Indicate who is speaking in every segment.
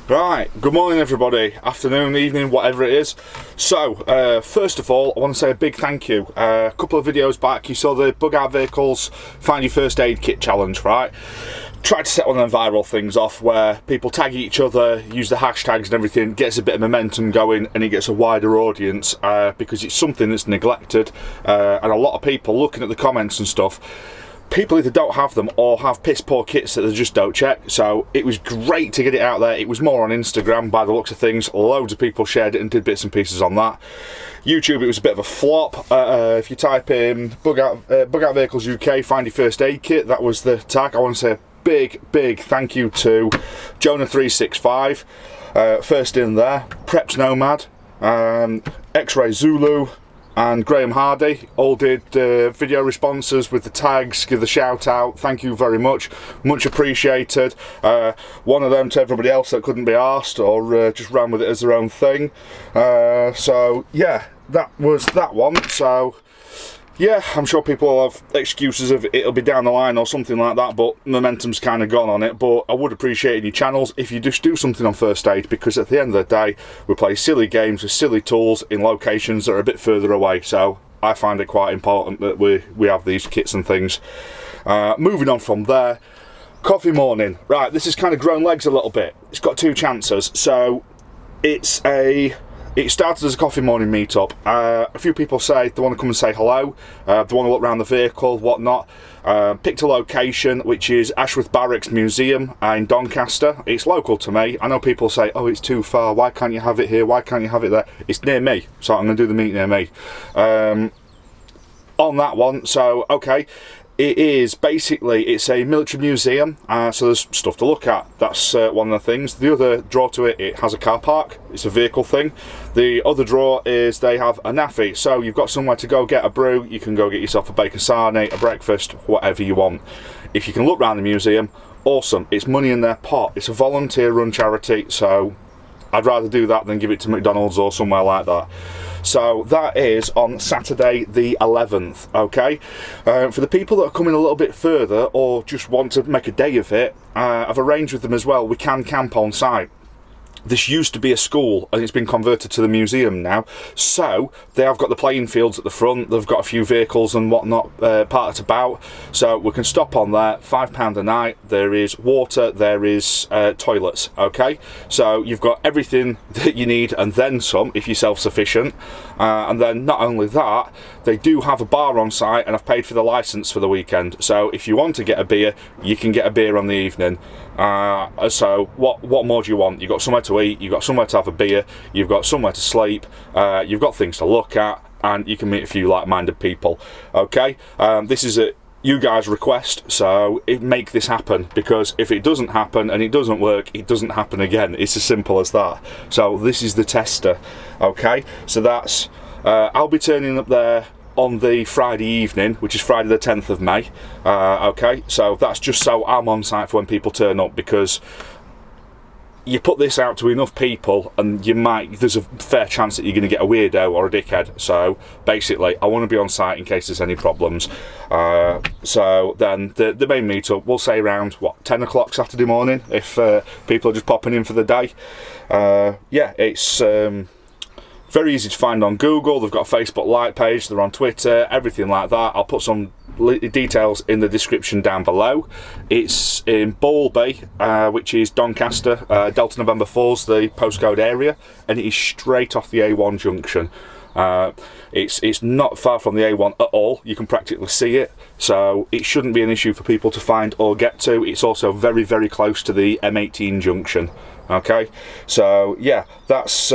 Speaker 1: Right, good morning everybody, afternoon, evening, whatever it is. So, first of all, I want to say a big thank you. A couple of videos back, you saw the Bug Out Vehicles Find Your First Aid Kit challenge, right? Tried to set one of them viral things off where people tag each other, use the hashtags and everything, gets a bit of momentum going and it gets a wider audience because it's something that's neglected and a lot of people looking at the comments and stuff, people either don't have them or have piss poor kits that they just don't check. So it was great to get it out there. It was more on Instagram by the looks of things. Loads of people shared it and did bits and pieces on that. YouTube, it was a bit of a flop. If you type in Bug Out Vehicles UK Find Your First Aid Kit, that was the tag. I want to say a big thank you to Jonah365, first in there, Preps Nomad, X-Ray Zulu and Graham Hardy all did video responses with the tags. Give the shout out, thank you very much appreciated. One of them to everybody else that couldn't be asked or just ran with it as their own thing. So yeah, that was that one. So yeah, I'm sure people will have excuses of it'll be down the line or something like that, but momentum's kind of gone on it. But I would appreciate in your channels if you just do something on first aid, because at the end of the day, we play silly games with silly tools in locations that are a bit further away. So I find it quite important that we have these kits and things. Moving on from there, coffee morning. Right, this has kind of grown legs a little bit. It's got two chances. So it started as a coffee morning meetup. A few people say they want to come and say hello, they want to look around the vehicle, whatnot. Picked a location which is Ashworth Barracks Museum in Doncaster. It's local to me. I know people say, oh, it's too far, why can't you have it here, why can't you have it there? It's near me, so I'm going to do the meet near me. On that one, so okay. It is basically, it's a military museum, so there's stuff to look at. That's one of the things. The other draw to it, it has a car park. It's a vehicle thing. The other draw is they have a naffy, so you've got somewhere to go get a brew. You can go get yourself a bacon sarnie, a breakfast, whatever you want. If you can look around the museum, awesome. It's money in their pot. It's a volunteer-run charity, so I'd rather do that than give it to McDonald's or somewhere like that. So that is on Saturday the 11th, okay? For the people that are coming a little bit further or just want to make a day of it, I've arranged with them as well, we can camp on site. This used to be a school and it's been converted to the museum now, so they have got the playing fields at the front, they've got a few vehicles and whatnot parked about, so we can stop on there. £5 a night, there is water, there is toilets, okay? So you've got everything that you need and then some if you're self-sufficient, and then not only that, they do have a bar on site and I've paid for the licence for the weekend, so if you want to get a beer, you can get a beer on the evening. So what more do you want? You've got somewhere to eat, you've got somewhere to have a beer, you've got somewhere to sleep, you've got things to look at, and you can meet a few like-minded people, okay? This is a you guys request, so make this happen, because if it doesn't happen and it doesn't work, it doesn't happen again. It's as simple as that. So this is the tester, okay? So that's I'll be turning up there on the Friday evening, which is Friday the 10th of May. Okay, so that's just so I'm on site for when people turn up, because you put this out to enough people and there's a fair chance that you're going to get a weirdo or a dickhead. So basically I want to be on site in case there's any problems. So then the main meetup, we'll say around 10 o'clock Saturday morning if people are just popping in for the day. Yeah, it's very easy to find on Google. They've got a Facebook like page, they're on Twitter, everything like that. I'll put some details in the description down below. It's in Bowlby, which is Doncaster, Delta November 4's the postcode area, and it is straight off the A1 junction. It's not far from the A1 at all. You can practically see it, so it shouldn't be an issue for people to find or get to. It's also very close to the M18 junction. Okay, so yeah, that's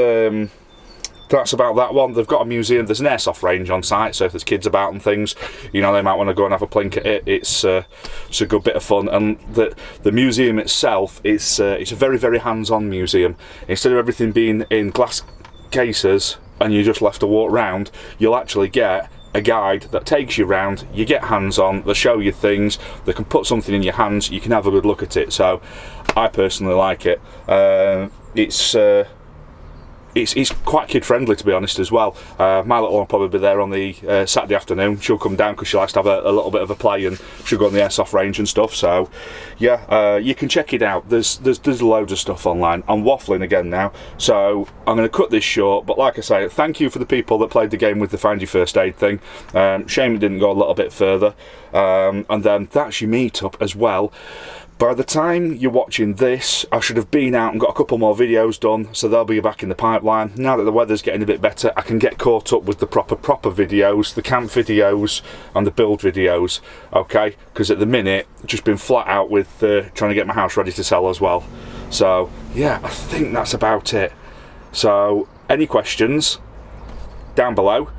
Speaker 1: about that one. They've got a museum, there's an airsoft range on site, so if there's kids about and things, you know, they might want to go and have a plink at it. It's a good bit of fun, and the museum itself is it's a very hands-on museum. Instead of everything being in glass cases and you're just left to walk round, you'll actually get a guide that takes you round, you get hands-on, they show you things, they can put something in your hands, you can have a good look at it. So I personally like it. It's it's quite kid friendly, to be honest, as well. My little one will probably be there on the Saturday afternoon. She'll come down because she likes to have a little bit of a play, and she'll go on the airsoft range and stuff. So yeah, you can check it out. There's loads of stuff online. I'm waffling again now, so I'm going to cut this short. But like I say, thank you for the people that played the game with the Find Your First Aid thing. Shame it didn't go a little bit further. And then that's your meetup as well. By the time you're watching this, I should have been out and got a couple more videos done, so they'll be back in the pipeline. Now that the weather's getting a bit better, I can get caught up with the proper videos, the camp videos and the build videos, okay? Because at the minute, I've just been flat out with trying to get my house ready to sell as well. So yeah, I think that's about it. So any questions, down below.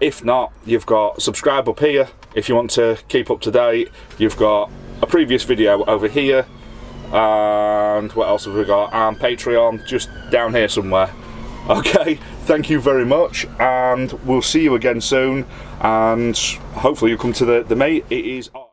Speaker 1: If not, you've got subscribe up here if you want to keep up to date. You've got a previous video over here, and what else have we got? And Patreon just down here somewhere. Okay, thank you very much, and we'll see you again soon, and hopefully you'll come to the mate. It is